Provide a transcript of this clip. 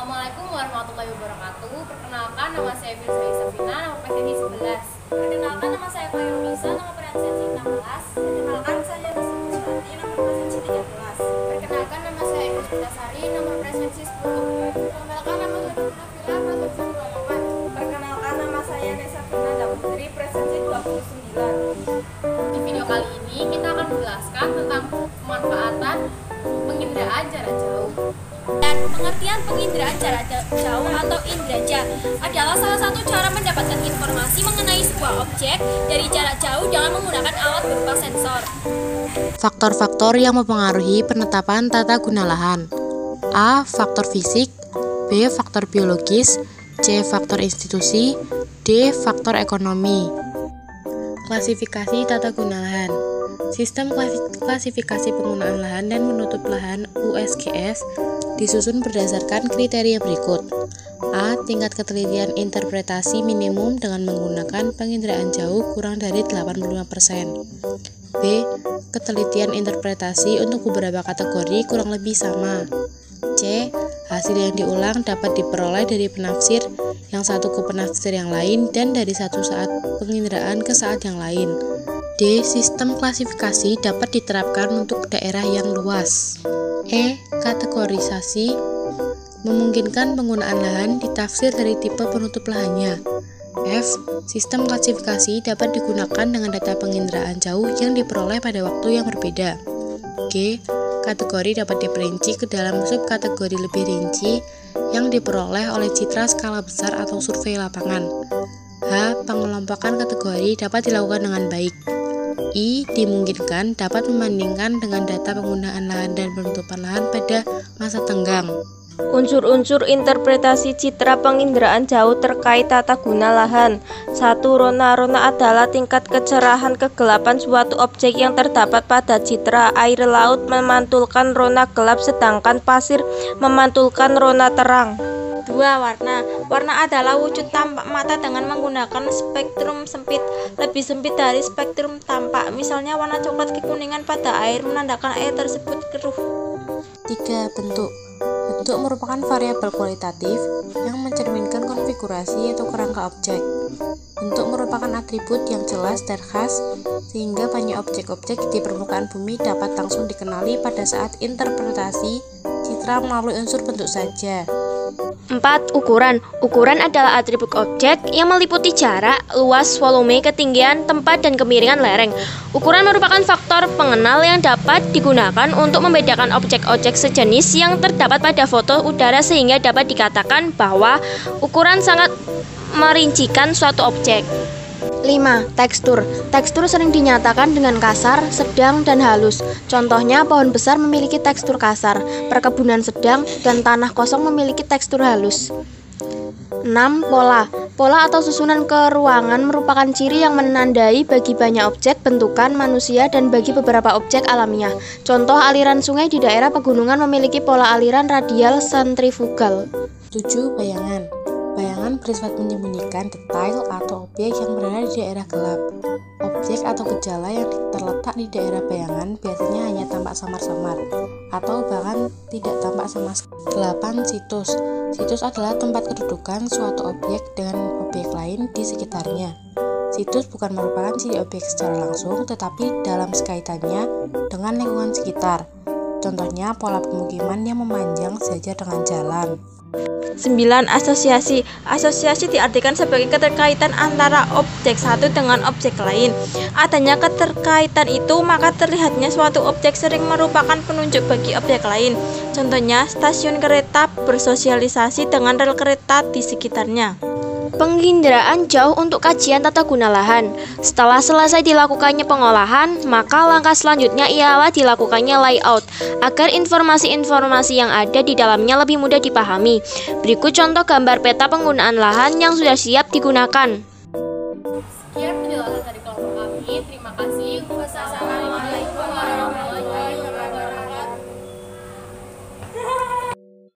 Assalamualaikum warahmatullahi wabarakatuh. Perkenalkan, nama saya Firza Isafina, nama presensi 11. Perkenalkan, nama saya Koirunisa, nama presensi 16. Perkenalkan, saya Nisa Muswati, nama presensi 13. Perkenalkan, nama saya Ibu Putasari, nomor presensi 10. Perkenalkan, nama saya Nafila, presensi 28. Perkenalkan, nama saya Nesa Fina Daputri, presensi 29. Di video kali ini kita akan menjelaskan tentang pemanfaatan penginderaan jarak jauh. Dan pengertian penginderaan jarak jauh atau indraja adalah salah satu cara mendapatkan informasi mengenai sebuah objek dari jarak jauh dengan menggunakan alat berupa sensor. Faktor-faktor yang mempengaruhi penetapan tata guna lahan. A. Faktor fisik, B. Faktor biologis, C. Faktor institusi, D. Faktor ekonomi. Klasifikasi tata guna lahan. Sistem klasifikasi penggunaan lahan dan menutup lahan USGS disusun berdasarkan kriteria berikut. A. Tingkat ketelitian interpretasi minimum dengan menggunakan penginderaan jauh kurang dari 85%. B. Ketelitian interpretasi untuk beberapa kategori kurang lebih sama. C. Hasil yang diulang dapat diperoleh dari penafsir yang satu ke penafsir yang lain dan dari satu saat penginderaan ke saat yang lain. D. Sistem klasifikasi dapat diterapkan untuk daerah yang luas. E. Kategorisasi memungkinkan penggunaan lahan ditafsir dari tipe penutup lahannya. F. Sistem klasifikasi dapat digunakan dengan data penginderaan jauh yang diperoleh pada waktu yang berbeda. G. Kategori dapat diperinci ke dalam subkategori lebih rinci yang diperoleh oleh citra skala besar atau survei lapangan. H. Pengelompokan kategori dapat dilakukan dengan baik. I. Dimungkinkan dapat membandingkan dengan data penggunaan lahan dan penutupan lahan pada masa tenggang. Unsur-unsur interpretasi citra penginderaan jauh terkait tata guna lahan. 1. Rona. Rona adalah tingkat kecerahan kegelapan suatu objek yang terdapat pada citra. Air laut memantulkan rona gelap sedangkan pasir memantulkan rona terang. 2. Warna. Warna adalah wujud tampak mata dengan menggunakan spektrum sempit, lebih sempit dari spektrum tampak. Misalnya warna coklat kekuningan pada air menandakan air tersebut keruh. 3. Bentuk. Bentuk merupakan variabel kualitatif yang mencerminkan konfigurasi atau kerangka objek. Bentuk merupakan atribut yang jelas dan khas sehingga banyak objek-objek di permukaan bumi dapat langsung dikenali pada saat interpretasi citra melalui unsur bentuk saja. 4. Ukuran. Ukuran adalah atribut objek yang meliputi jarak, luas, volume, ketinggian, tempat, dan kemiringan lereng. Ukuran merupakan faktor pengenal yang dapat digunakan untuk membedakan objek-objek sejenis yang terdapat pada foto udara sehingga dapat dikatakan bahwa ukuran sangat merincikan suatu objek. 5. Tekstur. Tekstur sering dinyatakan dengan kasar, sedang, dan halus. Contohnya, pohon besar memiliki tekstur kasar, perkebunan sedang, dan tanah kosong memiliki tekstur halus. 6. Pola. Pola atau susunan keruangan merupakan ciri yang menandai bagi banyak objek, bentukan, manusia, dan bagi beberapa objek alamiah. Contoh, aliran sungai di daerah pegunungan memiliki pola aliran radial sentrifugal. 7. Bayangan. Bayangan bersifat menyembunyikan detail atau objek yang berada di daerah gelap. Objek atau gejala yang terletak di daerah bayangan biasanya hanya tampak samar-samar atau bahkan tidak tampak sama sekali. 8. Situs. Situs adalah tempat kedudukan suatu objek dengan objek lain di sekitarnya. Situs bukan merupakan ciri objek secara langsung, tetapi dalam kaitannya dengan lingkungan sekitar. Contohnya, pola pemukiman yang memanjang sejajar dengan jalan. 9. Asosiasi. Asosiasi diartikan sebagai keterkaitan antara objek satu dengan objek lain. Adanya keterkaitan itu, maka terlihatnya suatu objek sering merupakan penunjuk bagi objek lain. Contohnya, stasiun kereta bersosialisasi dengan rel kereta di sekitarnya. Penginderaan jauh untuk kajian tata guna lahan. Setelah selesai dilakukannya pengolahan, maka langkah selanjutnya ialah dilakukannya layout agar informasi-informasi yang ada di dalamnya lebih mudah dipahami. Berikut contoh gambar peta penggunaan lahan yang sudah siap digunakan.